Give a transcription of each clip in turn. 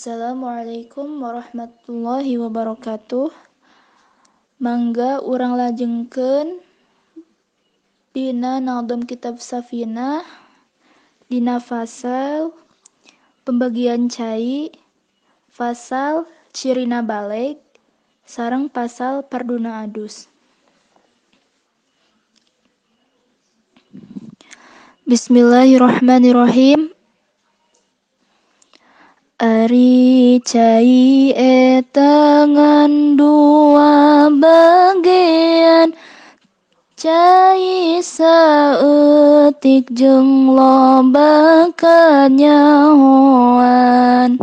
Assalamualaikum warahmatullahi wabarakatuh. Mangga urang lajengkeun dina Nadom Kitab Safinah dina fasal pembagian cai, fasal cirina balik, sareng pasal parduna adus. Bismillahirrahmanirrahim. Ari cai eta ngandua bagean, cai saeutik jeung loba kanyahoan.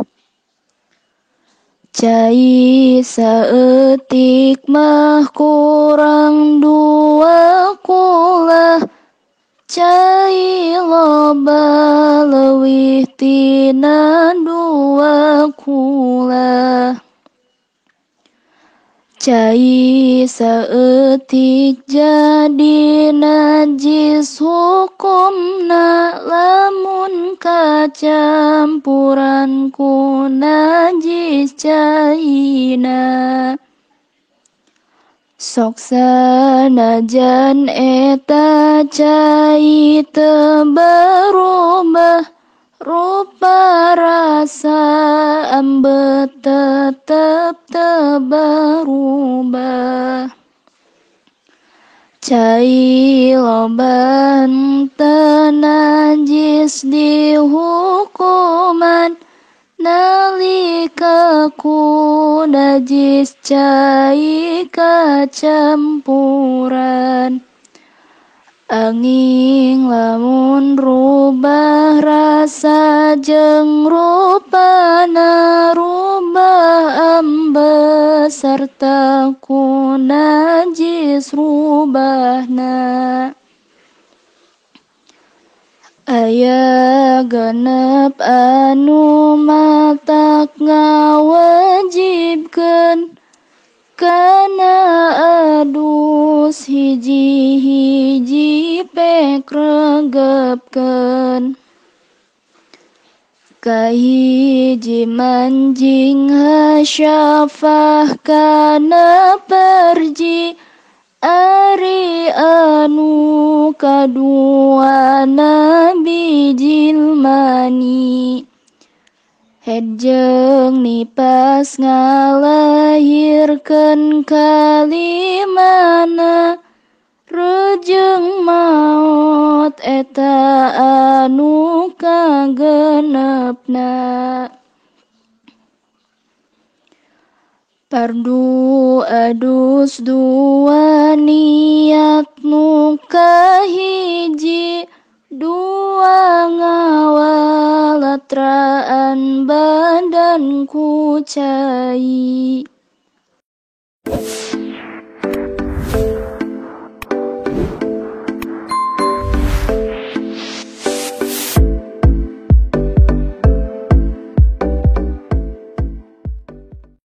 Cai saeutik mah kurang dua kulah, cai loba leuwih tina dua kulah. Cai saeutik jadi najis hukumna lamun kacampuran ku najis caina. Sok sanajan eta cai teu barubah, rupa rasa ambet tetep teu barubah. Cai loban teu najis dihukuman, nalika ku najis cai kacampuran. Anging lamun rubah rasa jeung rupana, rubah ambes sarta ku najis rubahna. Aya genep anu matak ngawajibkeun kana adus hiji-hiji pek regepkeun. Kahiji manjing hasyafah kana perji, ari anu kaduana bijil mani. Het jeung nipas ngalahirkeun kalimana, reujeng maot eta anu kagenepna. Pardu adus dua niat nu kahiji, dua ngawalatraan badan ku cai.